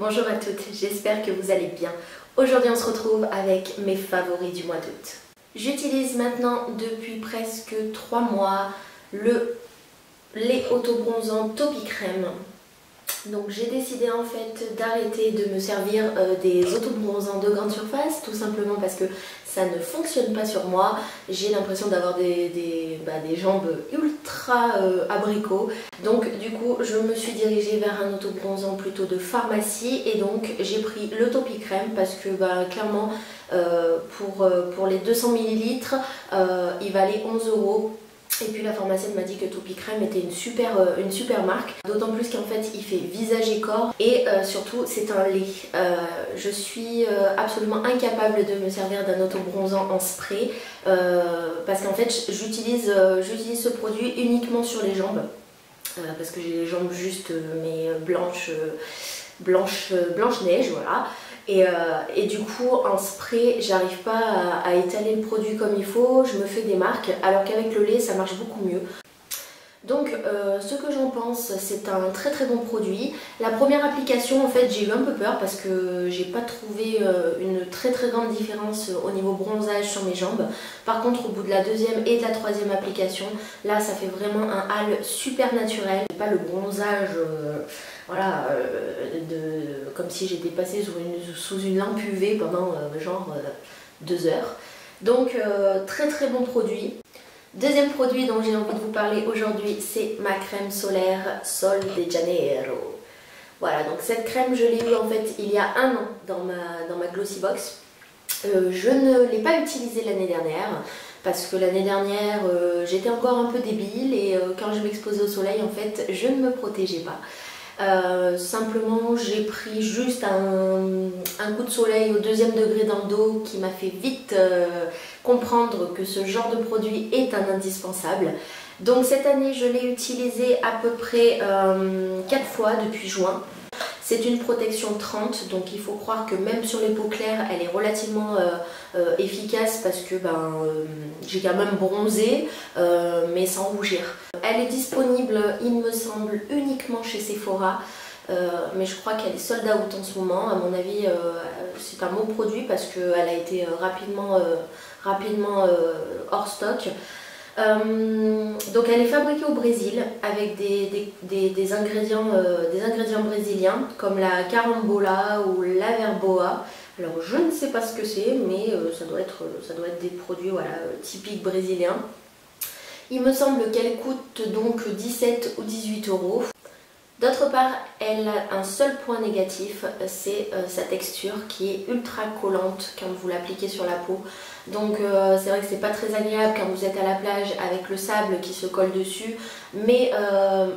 Bonjour à toutes, j'espère que vous allez bien. Aujourd'hui on se retrouve avec mes favoris du mois d'août. J'utilise maintenant depuis presque 3 mois le lait autobronzant Topi Crème. Donc j'ai décidé en fait d'arrêter de me servir des autobronzants de grande surface, tout simplement parce que ça ne fonctionne pas sur moi. J'ai l'impression d'avoir des jambes ultra abricots. Donc du coup je me suis dirigée vers un autobronzant plutôt de pharmacie et donc j'ai pris le Topi Crème parce que clairement pour les 200 ml il valait 11 €. Et puis la pharmacienne m'a dit que Topi Crème était une super marque, d'autant plus qu'en fait il fait visage et corps et surtout c'est un lait. Je suis absolument incapable de me servir d'un autobronzant en spray parce qu'en fait j'utilise ce produit uniquement sur les jambes parce que j'ai les jambes juste mais blanche neige, voilà. Et du coup en spray j'arrive pas à étaler le produit comme il faut, je me fais des marques alors qu'avec le lait ça marche beaucoup mieux. Donc ce que j'en pense, c'est un très bon produit. La première application en fait j'ai eu un peu peur parce que j'ai pas trouvé une très grande différence au niveau bronzage sur mes jambes. Par contre au bout de la deuxième et de la troisième application, là ça fait vraiment un halo super naturel. Pas le bronzage voilà, comme si j'étais passée sous une lampe UV pendant genre 2 heures. Donc très bon produit. Deuxième produit dont j'ai envie de vous parler aujourd'hui, c'est ma crème solaire Sol de Janeiro. Voilà, donc cette crème je l'ai eue en fait il y a 1 an dans ma Glossy Box. Je ne l'ai pas utilisée l'année dernière parce que l'année dernière j'étais encore un peu débile et quand je m'exposais au soleil en fait je ne me protégeais pas. Simplement j'ai pris juste un coup de soleil au 2e degré dans le dos qui m'a fait vite comprendre que ce genre de produit est un indispensable. Donc cette année je l'ai utilisé à peu près 4 fois depuis juin. C'est une protection 30, donc il faut croire que même sur les peaux claires, elle est relativement efficace parce que j'ai quand même bronzé, mais sans rougir. Elle est disponible, il me semble, uniquement chez Sephora, mais je crois qu'elle est sold out en ce moment. À mon avis, c'est un bon produit parce qu'elle a été rapidement hors stock. Donc elle est fabriquée au Brésil avec des ingrédients brésiliens comme la carambola ou la verboa. Alors je ne sais pas ce que c'est, mais ça doit être des produits voilà, typiques brésiliens. Il me semble qu'elle coûte donc 17 ou 18 €. D'autre part, elle a un seul point négatif, c'est sa texture qui est ultra collante quand vous l'appliquez sur la peau. Donc c'est vrai que c'est pas très agréable quand vous êtes à la plage avec le sable qui se colle dessus. Mais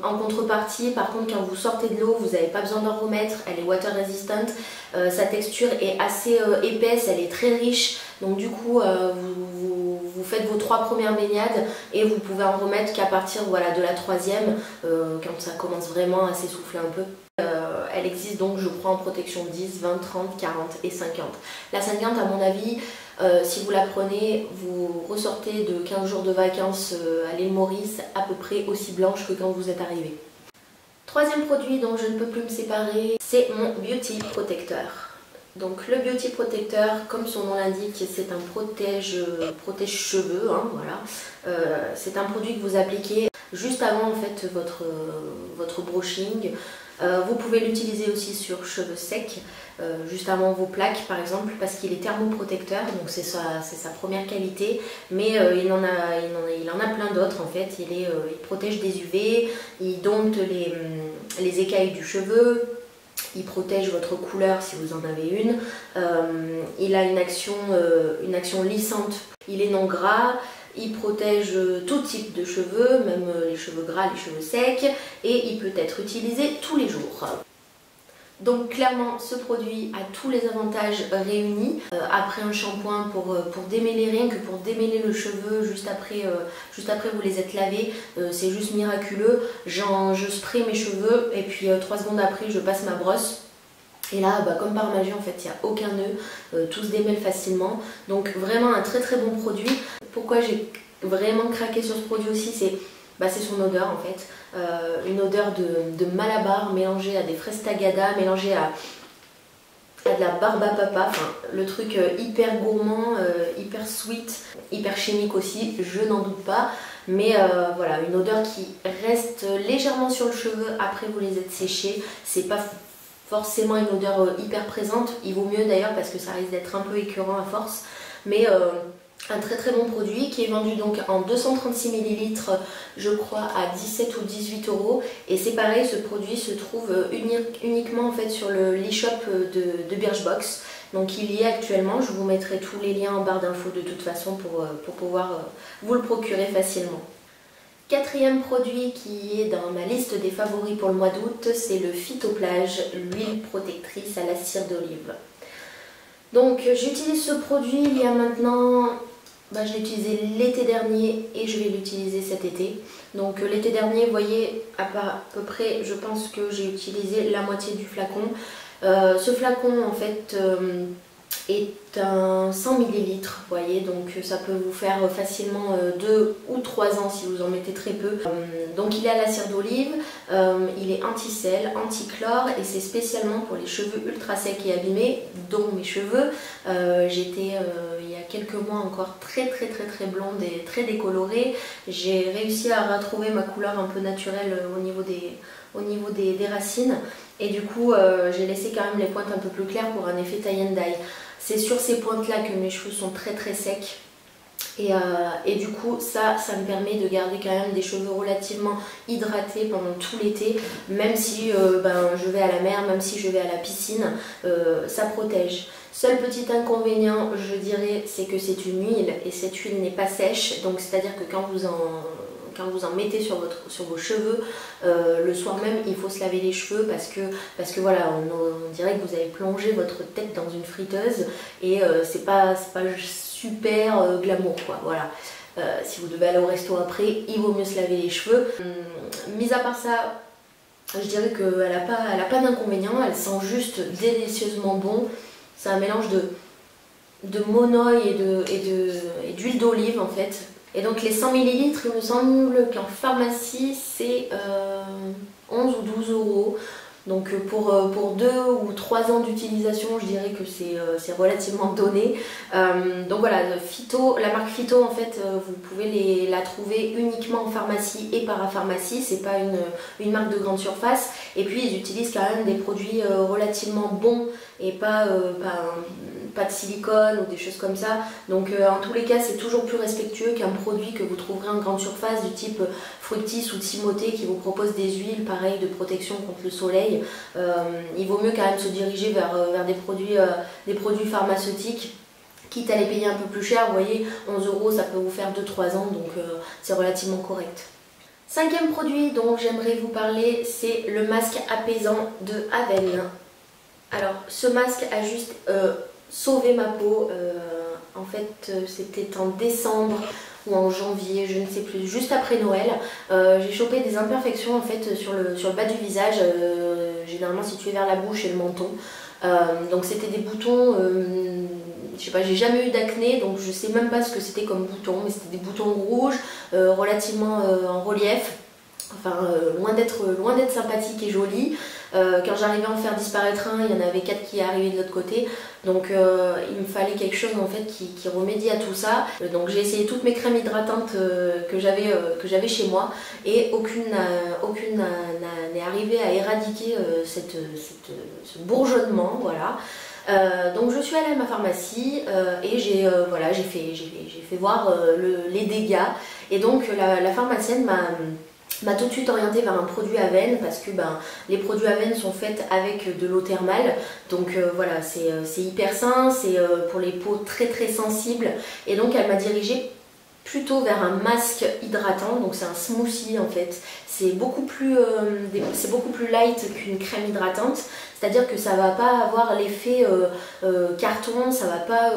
en contrepartie, par contre quand vous sortez de l'eau, vous n'avez pas besoin d'en remettre, elle est water resistant. Sa texture est assez épaisse, elle est très riche. Donc du coup vous faites vos 3 premières baignades et vous pouvez en remettre qu'à partir voilà, de la 3e quand ça commence vraiment à s'essouffler un peu. Elle existe donc je crois en protection 10, 20, 30, 40 et 50. La 50 à mon avis, si vous la prenez, vous ressortez de 15 jours de vacances à l'île Maurice à peu près aussi blanche que quand vous êtes arrivé. Troisième produit dont je ne peux plus me séparer, c'est mon Beauty Protecteur. Donc le Beauty Protecteur, comme son nom l'indique, c'est un protège-cheveux, hein, voilà. C'est un produit que vous appliquez juste avant en fait votre brushing. Vous pouvez l'utiliser aussi sur cheveux secs, juste avant vos plaques par exemple, parce qu'il est thermoprotecteur, donc c'est sa première qualité, mais il en a plein d'autres en fait. Il protège des UV, il dompte les écailles du cheveu, il protège votre couleur si vous en avez une, il a une action lissante, il est non gras. Il protège tout type de cheveux, même les cheveux gras, les cheveux secs, et il peut être utilisé tous les jours. Donc clairement ce produit a tous les avantages réunis. Après un shampoing pour démêler, rien que pour démêler le cheveu juste après vous les êtes lavés, c'est juste miraculeux. Je spray mes cheveux et puis 3 secondes après je passe ma brosse. Et là, comme par magie, en fait, il n'y a aucun nœud, tout se démêle facilement. Donc vraiment un très bon produit. Pourquoi j'ai vraiment craqué sur ce produit aussi, c'est son odeur en fait. Une odeur de malabar mélangée à des fraises tagada, mélangée à de la barbe à papa, enfin le truc hyper gourmand, hyper sweet, hyper chimique aussi, je n'en doute pas. Mais voilà, une odeur qui reste légèrement sur le cheveu après vous les êtes séchés. C'est pas forcément une odeur hyper présente, il vaut mieux d'ailleurs parce que ça risque d'être un peu écœurant à force. Mais un très très bon produit qui est vendu donc en 236 ml, je crois à 17 ou 18 euros. Et c'est pareil, ce produit se trouve uniquement en fait sur le l'e-shop de Birchbox. Donc il y est actuellement, je vous mettrai tous les liens en barre d'infos de toute façon pour pouvoir vous le procurer facilement. Quatrième produit qui est dans ma liste des favoris pour le mois d'août, c'est le Phytoplage, l'huile protectrice à la cire d'olive. Donc j'utilise ce produit il y a maintenant, je l'ai utilisé l'été dernier et je vais l'utiliser cet été. Donc l'été dernier, vous voyez, à peu près, je pense que j'ai utilisé la moitié du flacon. Ce flacon en fait est un 100 ml, vous voyez, donc ça peut vous faire facilement 2 ou 3 ans si vous en mettez très peu. Donc il est à la cire d'olive, il est anti-sel, anti-chlore et c'est spécialement pour les cheveux ultra secs et abîmés, dont mes cheveux. J'étais il y a quelques mois encore très blonde et très décolorée. J'ai réussi à retrouver ma couleur un peu naturelle au niveau des racines. Et du coup, j'ai laissé quand même les pointes un peu plus claires pour un effet tie and dye. C'est sur ces pointes-là que mes cheveux sont très secs. Et du coup, ça me permet de garder quand même des cheveux relativement hydratés pendant tout l'été. Même si je vais à la mer, même si je vais à la piscine, ça protège. Seul petit inconvénient, je dirais, c'est que c'est une huile et cette huile n'est pas sèche. Donc c'est-à-dire que quand vous en mettez sur vos cheveux, le soir même il faut se laver les cheveux parce que voilà, on dirait que vous avez plongé votre tête dans une friteuse et c'est pas super glamour quoi, voilà. Si vous devez aller au resto après, il vaut mieux se laver les cheveux. Mis à part ça, je dirais qu'elle a pas d'inconvénient, elle sent juste délicieusement bon. C'est un mélange de monoï et d'huile d'olive en fait. Et donc les 100 ml, il me semble qu'en pharmacie c'est 11 ou 12 euros. Donc pour 2 ou 3 ans d'utilisation, je dirais que c'est relativement donné. Donc voilà, la marque Phyto, en fait, vous pouvez la trouver uniquement en pharmacie et parapharmacie. C'est pas une marque de grande surface. Et puis ils utilisent quand même des produits relativement bons et pas de silicone ou des choses comme ça. Donc en tous les cas, c'est toujours plus respectueux qu'un produit que vous trouverez en grande surface du type Fructis ou Timothée qui vous propose des huiles pareilles de protection contre le soleil. Il vaut mieux quand même se diriger vers des produits pharmaceutiques, quitte à les payer un peu plus cher. Vous voyez, 11 euros, ça peut vous faire 2-3 ans, donc c'est relativement correct. Cinquième produit dont j'aimerais vous parler, c'est le masque apaisant de Haven. Alors, ce masque a juste sauvé ma peau. En fait, c'était en décembre ou en janvier, je ne sais plus, juste après Noël. J'ai chopé des imperfections en fait sur le bas du visage, généralement situé vers la bouche et le menton. Donc c'était des boutons, je sais pas, j'ai jamais eu d'acné, donc je sais même pas ce que c'était comme bouton, mais c'était des boutons rouges, relativement en relief. Enfin, loin d'être sympathique et joli. Quand j'arrivais à en faire disparaître un, il y en avait 4 qui arrivaient de l'autre côté. Donc il me fallait quelque chose en fait qui remédie à tout ça. Donc j'ai essayé toutes mes crèmes hydratantes que j'avais chez moi et aucune n'est arrivée à éradiquer ce bourgeonnement, voilà. Donc je suis allée à ma pharmacie et j'ai fait voir les dégâts. Et donc la pharmacienne m'a tout de suite orientée vers un produit Haven parce que les produits Haven sont faits avec de l'eau thermale. Donc voilà, c'est hyper sain, c'est pour les peaux très sensibles. Et donc elle m'a dirigée plutôt vers un masque hydratant, donc c'est un smoothie en fait. C'est beaucoup plus light qu'une crème hydratante, c'est-à-dire que ça va pas avoir l'effet carton, ça va pas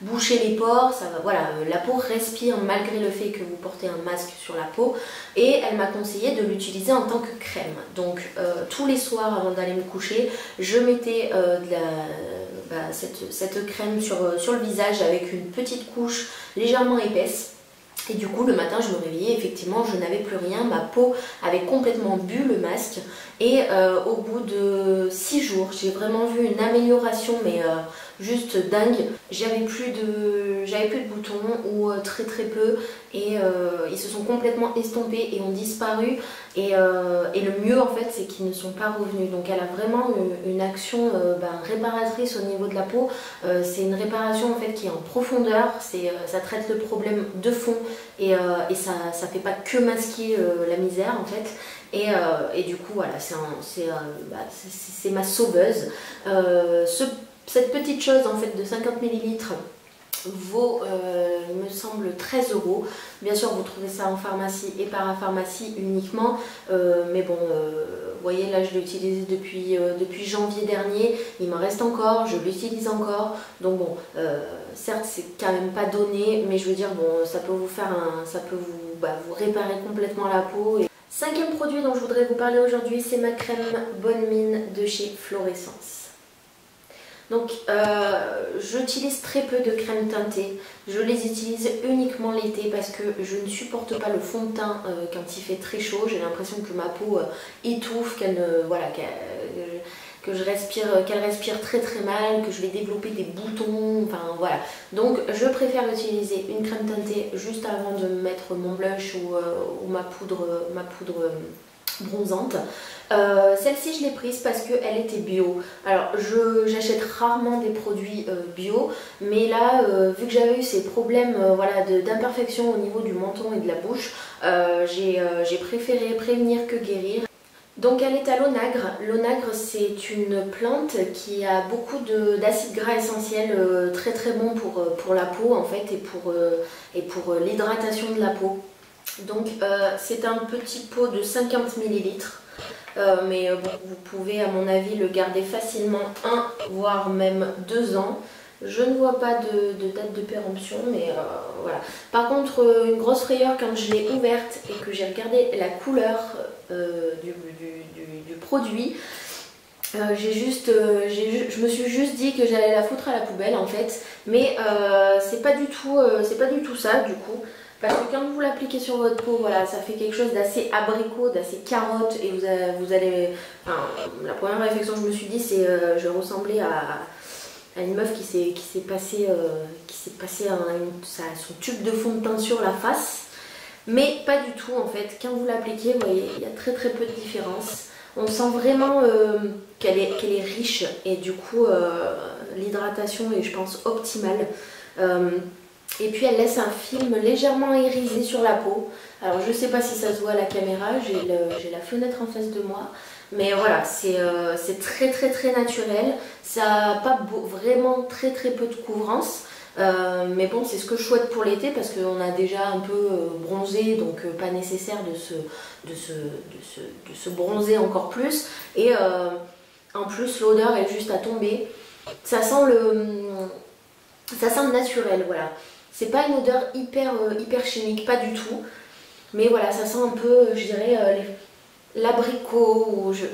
boucher les pores, voilà, la peau respire malgré le fait que vous portez un masque sur la peau. Et elle m'a conseillé de l'utiliser en tant que crème. Donc tous les soirs avant d'aller me coucher, je mettais cette crème sur le visage avec une petite couche légèrement épaisse. Et du coup le matin je me réveillais, effectivement je n'avais plus rien, ma peau avait complètement bu le masque et au bout de 6 jours j'ai vraiment vu une amélioration mais juste dingue. J'avais plus de boutons ou très très peu et ils se sont complètement estompés et ont disparu et le mieux en fait c'est qu'ils ne sont pas revenus. Donc elle a vraiment une action réparatrice au niveau de la peau. C'est une réparation en fait qui est en profondeur, ça traite le problème de fond et ça fait pas que masquer la misère en fait. Et du coup voilà, c'est ma sauveuse. Cette petite chose en fait de 50 ml vaut, il me semble, 13 €. Bien sûr, vous trouvez ça en pharmacie et parapharmacie uniquement. Mais bon, vous voyez, là, je l'ai utilisé depuis janvier dernier. Il m'en reste encore, je l'utilise encore. Donc bon, certes, c'est quand même pas donné, mais je veux dire, bon, ça peut vous faire ça peut vous réparer complètement la peau. Cinquième produit dont je voudrais vous parler aujourd'hui, c'est ma crème Bonne Mine de chez Florescence. Donc j'utilise très peu de crèmes teintées, je les utilise uniquement l'été parce que je ne supporte pas le fond de teint quand il fait très chaud. J'ai l'impression que ma peau étouffe, qu'elle respire très très mal, que je vais développer des boutons, enfin voilà. Donc je préfère utiliser une crème teintée juste avant de mettre mon blush ou ma poudre bronzante. Celle-ci je l'ai prise parce qu'elle était bio. Alors j'achète rarement des produits bio, mais là vu que j'avais eu ces problèmes d'imperfection au niveau du menton et de la bouche, j'ai préféré prévenir que guérir. Donc elle est à l'onagre. L'onagre c'est une plante qui a beaucoup d'acides gras essentiels très très bons pour la peau en fait et pour l'hydratation de la peau. Donc c'est un petit pot de 50 ml. Mais bon, vous pouvez à mon avis le garder facilement 1 voire même 2 ans. Je ne vois pas de date de péremption, mais voilà. Par contre, une grosse frayeur quand je l'ai ouverte et que j'ai regardé la couleur du produit, je me suis juste dit que j'allais la foutre à la poubelle en fait, mais c'est pas du tout ça du coup. Parce que quand vous l'appliquez sur votre peau, voilà, ça fait quelque chose d'assez abricot, d'assez carotte et vous allez... Enfin, la première réflexion que je me suis dit, c'est je ressemblais à une meuf qui s'est passé son tube de fond de teint sur la face. Mais pas du tout en fait. Quand vous l'appliquez, vous voyez, il y a très très peu de différence. On sent vraiment qu'elle est riche et du coup l'hydratation est je pense optimale. Et puis elle laisse un film légèrement irisé sur la peau. Alors je sais pas si ça se voit à la caméra, j'ai la fenêtre en face de moi. Mais voilà, c'est très très très naturel. Ça n'a pas vraiment très très peu de couvrance. Mais bon, c'est ce que je souhaite pour l'été parce qu'on a déjà un peu bronzé, donc pas nécessaire de se bronzer encore plus. Et en plus, l'odeur est juste à tomber. Ça sent le naturel, voilà. C'est pas une odeur hyper chimique, pas du tout. Mais voilà, ça sent un peu, je dirais, l'abricot, ou je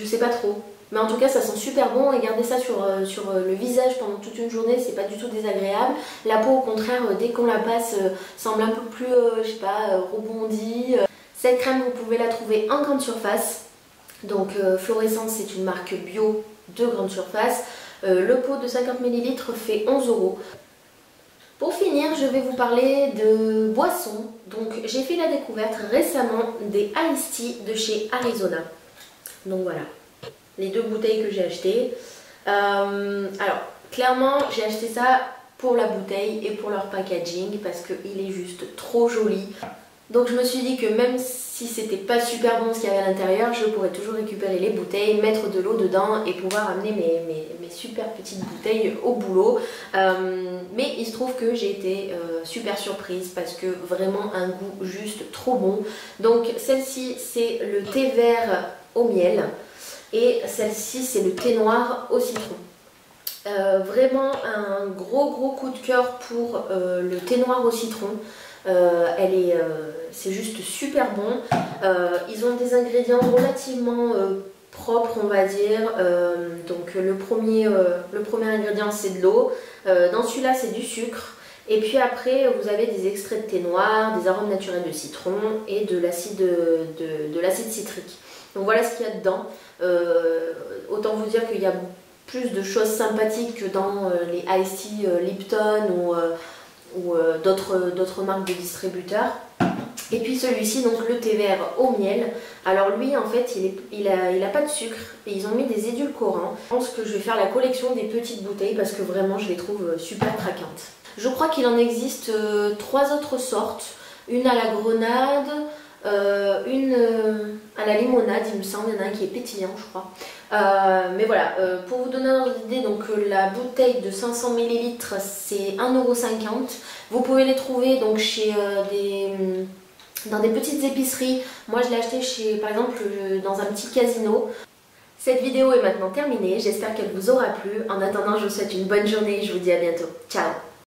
sais pas trop. Mais en tout cas, ça sent super bon et garder ça sur le visage pendant toute une journée, c'est pas du tout désagréable. La peau, au contraire, dès qu'on la passe, semble un peu plus, je sais pas, rebondie. Cette crème, vous pouvez la trouver en grande surface. Donc, Florescence, c'est une marque bio de grande surface. Le pot de 50 ml fait 11 €. Pour finir, je vais vous parler de boissons. Donc j'ai fait la découverte récemment des Iced Tea de chez Arizona. Donc voilà, les 2 bouteilles que j'ai achetées. Alors clairement, j'ai acheté ça pour la bouteille et pour leur packaging parce qu'il est juste trop joli. Donc je me suis dit que même si c'était pas super bon ce qu'il y avait à l'intérieur, je pourrais toujours récupérer les bouteilles, mettre de l'eau dedans et pouvoir amener mes super petites bouteilles au boulot. Mais il se trouve que j'ai été super surprise parce que vraiment un goût juste trop bon. Donc celle-ci c'est le thé vert au miel et celle-ci c'est le thé noir au citron. Vraiment un gros coup de cœur pour le thé noir au citron. C'est juste super bon. Ils ont des ingrédients relativement propres, on va dire. Donc le premier ingrédient c'est de l'eau. Dans celui-là c'est du sucre. Et puis après, vous avez des extraits de thé noir, des arômes naturels de citron et de l'acide citrique. Donc voilà ce qu'il y a dedans. Autant vous dire qu'il y a plus de choses sympathiques que dans les Iced Tea Lipton ou d'autres marques de distributeurs. Et puis celui-ci, donc le thé vert au miel. Alors lui, en fait, il a pas de sucre et ils ont mis des édulcorants. Je pense que je vais faire la collection des petites bouteilles parce que vraiment, je les trouve super craquantes. Je crois qu'il en existe 3 autres sortes. Une à la grenade, une à la limonade, il me semble. Il y en a un qui est pétillant, je crois. Mais voilà, pour vous donner une idée, donc la bouteille de 500 ml, c'est 1,50 €. Vous pouvez les trouver donc chez dans des petites épiceries. Moi je l'ai acheté par exemple dans un petit casino. Cette vidéo est maintenant terminée, j'espère qu'elle vous aura plu. En attendant, je vous souhaite une bonne journée et je vous dis à bientôt. Ciao!